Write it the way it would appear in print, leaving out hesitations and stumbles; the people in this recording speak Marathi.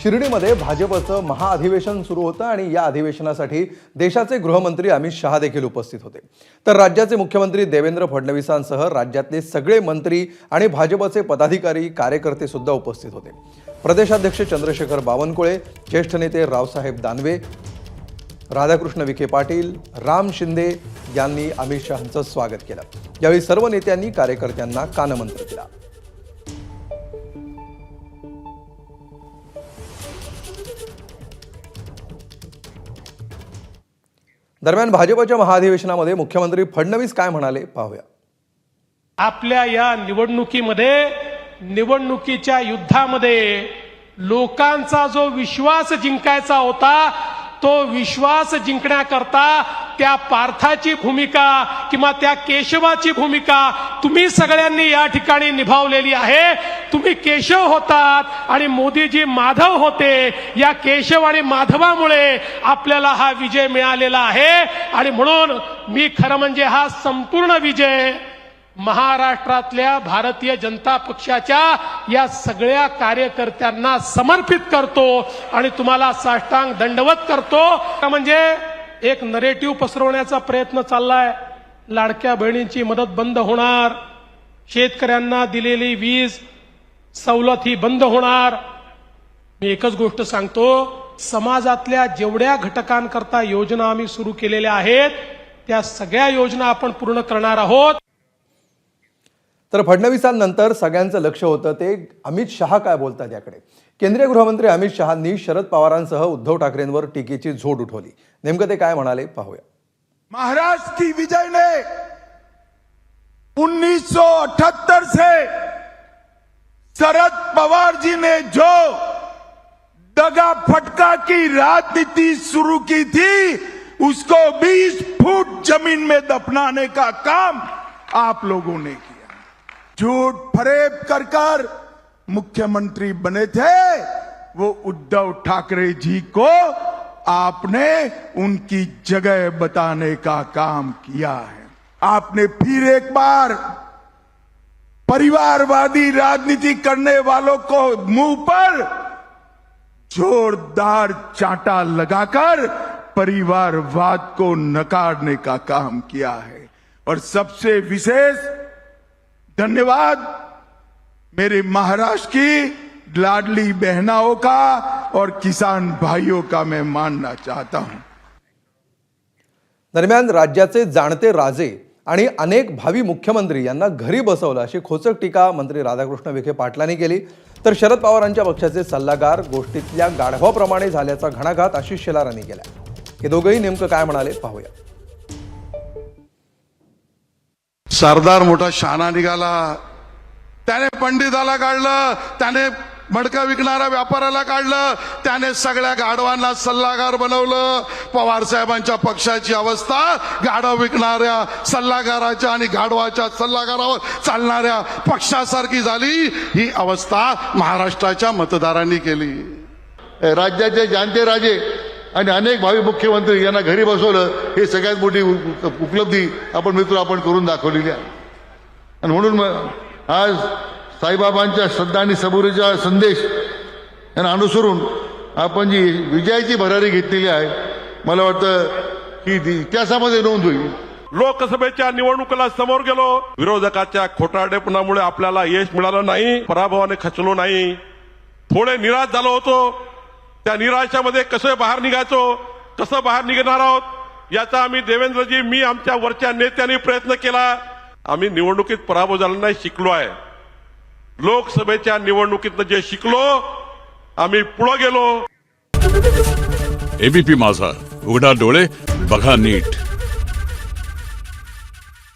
शिर्डीमध्ये भाजपचं महाअधिवेशन सुरू होतं आणि या अधिवेशनासाठी देशाचे गृहमंत्री अमित शहा देखील उपस्थित होते। तर राज्याचे मुख्यमंत्री देवेंद्र फडणवीसांसह राज्यातले सगळे मंत्री आणि भाजपचे पदाधिकारी कार्यकर्ते सुद्धा उपस्थित होते। प्रदेशाध्यक्ष चंद्रशेखर बावनकुळे, ज्येष्ठ नेते रावसाहेब दानवे, राधाकृष्ण विखे पाटील, राम शिंदे यांनी अमित शहांचं स्वागत केलं। यावेळी सर्व नेत्यांनी कार्यकर्त्यांना कानमंत्र दिला। दरम्यान भाजपच्या महाअधिवेशनामध्ये मुख्यमंत्री फडणवीस काय म्हणाले पाहूया। आपल्या या निवडणुकीच्या युद्धामध्ये लोकांचा जो विश्वास जिंकायचा होता, तो विश्वास जिंकण्याकरता त्या पार्थाची भूमिका किंवा त्या केशवाची भूमिका तुम्ही सगळ्यांनी या ठिकाणी निभावलेली आहे। तुम्ही केशव होतात आणि मोदीजी माधव होते। या केशव आणि माधवामुळे आपल्याला हा विजय मिळालेला आहे आणि म्हणून मी खरं म्हणजे हा संपूर्ण विजय महाराष्ट्रातल्या भारतीय जनता पक्षाच्या या सगळ्या कार्यकर्त्यांना समर्पित करतो आणि तुम्हाला साष्टांग दंडवत करतो। म्हणजे एक नरेटिव्ह पसरवण्याचा प्रयत्न चाललाय। लाडक्या बहिणींची मदत बंद होणार, शेतकऱ्यांना दिलेली वीज सवलत ही बंद होणार। मी एकच गोष्ट सांगतो, समाजातल्या जेवढ्या घटकांकरता योजना आम्ही सुरू केलेल्या आहेत त्या सगळ्या योजना आपण पूर्ण करणार आहोत। तर फडणवीसांनंतर सगळ्यांचं लक्ष होतं ते अमित शहा काय बोलतात याकडे। केंद्रीय गृहमंत्री अमित शहांनी शरद पवारांसह उद्धव ठाकरेंवर टीकेची झोड उठवली। नेमकं ते काय म्हणाले पाहूया। महाराष्ट्र की विजय ने 1978 से शरद पवार जी ने जो दगा फटका की राजनीति शुरू की थी, उसको 20 फुट जमीन में दफनाने का काम आप लोगों ने किया। झूठ फरेब कर मुख्यमंत्री बने थे, वो उद्धव ठाकरे जी को आपने उनकी जगह बताने का काम किया है। आपने फिर एक बार परिवारवादी राजनीति करने वालों को मुंह पर जोरदार चांटा लगाकर परिवारवाद को नकारने का काम किया है। और सबसे विशेष धन्यवाद मेरे महाराष्ट्र की लाडली बहनाओं का और किसान भाइयों का मैं मानना चाहता हूं। दरम्यान राज्याचे जाणते राजे आणि अनेक भावी मुख्यमंत्री यांना घरी बसवलं अशी खोचक टीका मंत्री राधाकृष्ण विखे पाटलांनी केली। तर शरद पवारांच्या पक्षाचे सल्लागार गोष्टीतल्या गाढवाप्रमाणे झाल्याचा घणाघात आशिष शेलारांनी केला। हे दोघेही नेमकं काय म्हणाले पाहूया। सरदार मोठा शहाणा निघाला, त्याने पंडिताला काढलं, त्याने मडका विकणाऱ्या व्यापाऱ्याला काढलं, त्याने सगळ्या गाढवांना सल्लागार बनवलं। पवार साहेबांच्या पक्षाची अवस्था गाढव विकणाऱ्या सल्लागाराच्या आणि गाढवाच्या सल्लागारावर चालणाऱ्या पक्षासारखी झाली। ही अवस्था महाराष्ट्राच्या मतदारांनी केली। राज्याचे जाणते राजे आणि अनेक भावी मुख्यमंत्री यांना घरी बसवलं, हे सगळ्यात मोठी उपलब्धी आपण करून दाखवलेली आहे। आणि म्हणून आज साईबाबांच्या श्रद्धा आणि सबुरीचा संदेश यांना अनुसरून आपण जी विजयाची भरारी घेतलेली आहे, मला वाटतं की इतिहासामध्ये नोंद होईल। लोकसभेच्या निवडणुकीला समोर गेलो, विरोधकाच्या खोटारडेपणामुळे आपल्याला यश मिळालं नाही, पराभवाने खचलो नाही, थोडे निराश झालो होतो। त्या निराशामध्ये कसं बाहेर निघायचो, कसं बाहेर निघणार आहोत याचा आम्ही देवेंद्रजी, मी, आमच्या वरच्या नेत्यांनी प्रयत्न केला। आम्ही निवडणुकीत पराभव झाला नाही, शिकलो आहे। लोकसभेच्या निवडणुकीत जे शिकलो, आम्ही पुढे गेलो। एबीपी माझा, उघडा डोळे बघा नीट।